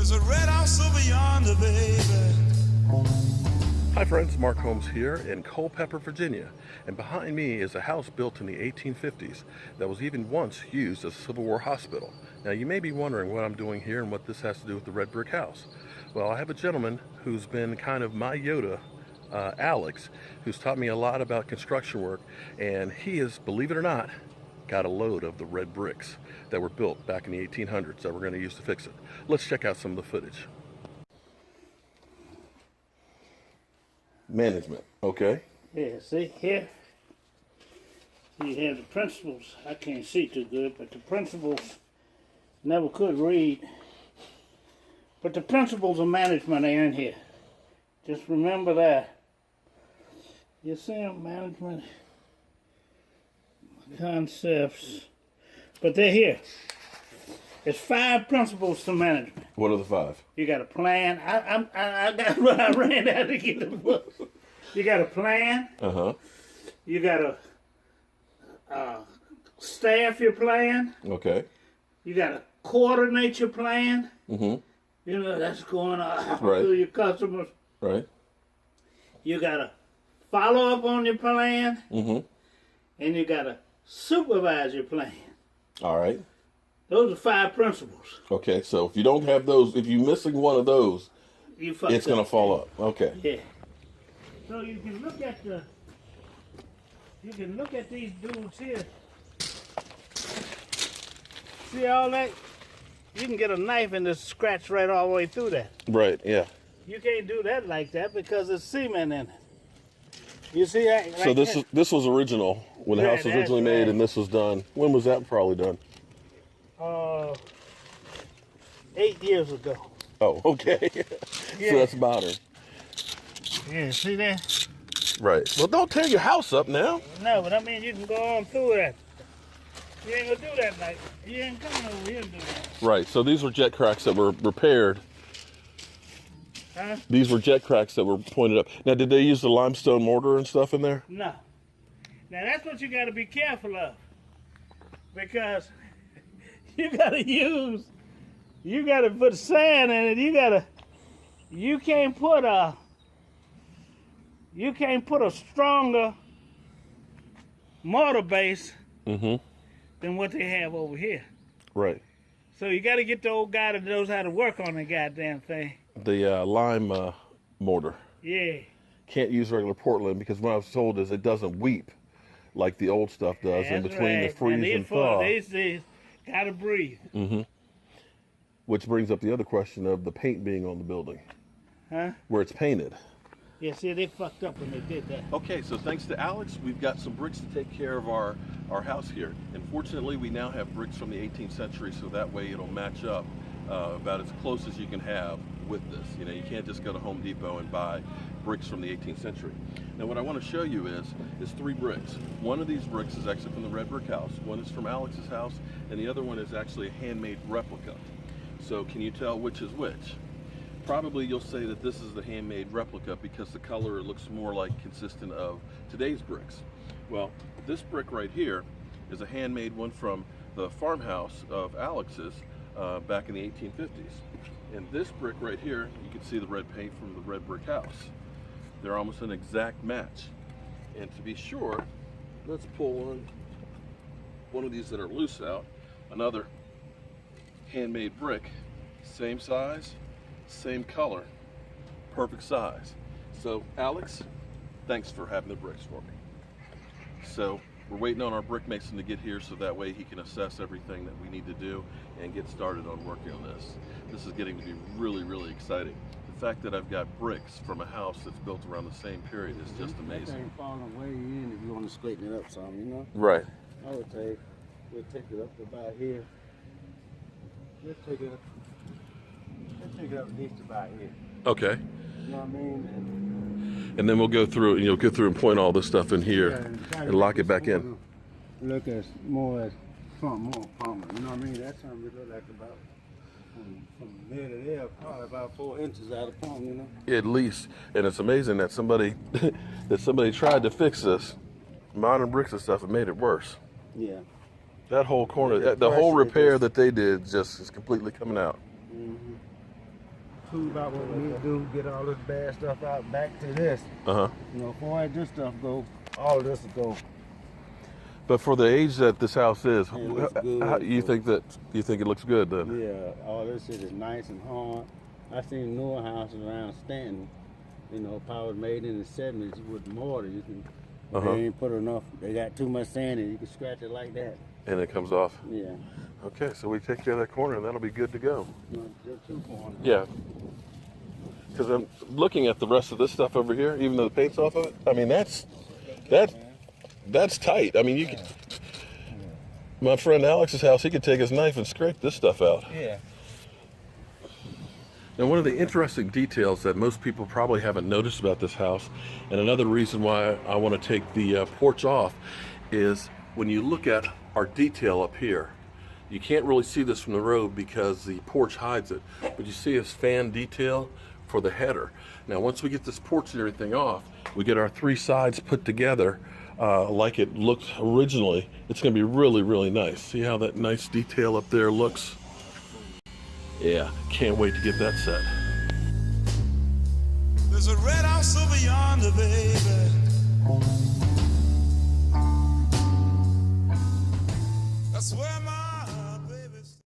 There's a red house over yonder, baby. Hi friends, Mark Holmes here in Culpeper, Virginia, and behind me is a house built in the 1850s that was even once used as a Civil War hospital. Now you may be wondering what I'm doing here and what this has to do with the red brick house. Well, I have a gentleman who's been kind of my Yoda, Alex, who's taught me a lot about construction work, and he has, believe it or not, got a load of the red bricks that were built back in the 1800s that we're going to use to fix it. Let's check out some of the footage. Management, okay. Yeah, see here, you have the principals. I can't see too good, but the principals never could read. But the principles of management are in here. Just remember that. You see them, management concepts, but they're here. There's 5 principles to management. What are the 5? You got a plan. I ran out to get the book. You got a plan. You got to staff your plan. Okay. You got to coordinate your plan. You know, that's going on right. to your customers. Right. You got to follow up on your plan. And you got to supervise your plan. All right. Those are 5 principles. Okay, so if you don't have those, if you're missing one of those, it's going to fall up. Okay. Yeah. So you can look at these dudes here. See all that? You can get a knife and just scratch right all the way through that. Right, yeah. You can't do that like that because there's cement in it. You see that? Like so this was original when the house was originally made, and this was done. When was that probably done? 8 years ago. Oh, okay. Yeah. So that's modern. Yeah, see that? Right. Well, don't tear your house up now. No, but I mean, you can go on through that. You ain't gonna do that like, you ain't coming over here to do that. Right, so these were jet cracks that were repaired. Huh? These were jet cracks that were pointed up. Now, did they use the limestone mortar and stuff in there? No. Now, that's what you gotta be careful of. Because you gotta put sand in it. You can't put a stronger mortar base than what they have over here. Right. So you got to get the old guy that knows how to work on the goddamn thing. The lime mortar. Yeah. Can't use regular Portland because what I was told is it doesn't weep like the old stuff does in between the freeze and thaw. They gotta breathe. Which brings up the other question of the paint being on the building. Huh? Where it's painted. Yeah, see, they fucked up when they did that. Okay, so thanks to Alex, we've got some bricks to take care of our house here. And fortunately, we now have bricks from the 18th century, so that way it'll match up about as close as you can have with this. You know, you can't just go to Home Depot and buy bricks from the 18th century. Now, what I want to show you is 3 bricks. One of these bricks is actually from the red brick house. One is from Alex's house, and the other one is actually a handmade replica. So can you tell which is which? Probably you'll say that this is the handmade replica because the color looks more like consistent of today's bricks. Well, this brick right here is a handmade one from the farmhouse of Alex's back in the 1850s. And this brick right here, you can see the red paint from the red brick house. They're almost an exact match. And to be sure, let's pull one of these that are loose out. Another handmade brick, same size, same color, perfect size. So Alex, thanks for having the bricks for me. So we're waiting on our brick mason to get here so that way he can assess everything that we need to do and get started on working on this. This is getting to be really, really exciting. The fact that I've got bricks from a house that's built around the same period is just amazing. That ain't falling way in if you want to straighten it up some, you know? Right. I would say we'll take it up to about here. Let's take it up at least about here. Okay. You know what I mean? And then we'll go through, and you'll go through and point all this stuff in here and lock it back in. Look as more as more prominent. You know what I mean? That's something we look like about from there to there, probably about 4 inches out of palm, you know? At least. And it's amazing that somebody tried to fix this. Modern bricks and stuff and made it worse. Yeah. That whole corner, the whole repair that they did just is completely coming out. cool about what we need to do, get all this bad stuff out, back to this. Uh-huh. You know, before this stuff go, all of this will go. But for the age that this house is, It looks good, how, you think it looks good then? Yeah, all this shit is nice and hard. I seen newer houses around Stanton, you know, probably made in the 70s with mortar. You can, they ain't put enough, they got too much sand in it, you can scratch it like that. And it comes off. Yeah. Okay, so we take care of that corner and that'll be good to go. No, just 2 corners. Yeah. Because I'm looking at the rest of this stuff over here, even though the paint's off of it. I mean, that's tight. I mean, you could. My friend Alex's house, he could take his knife and scrape this stuff out. Yeah. Now, one of the interesting details that most people probably haven't noticed about this house, and another reason why I want to take the porch off, is when you look at our detail up here. You can't really see this from the road because the porch hides it, but you see this fan detail for the header. Now, once we get this porch and everything off, we get our 3 sides put together like it looked originally. It's going to be really, really nice. See how that nice detail up there looks? Yeah, can't wait to get that set. There's a red house over yonder, baby.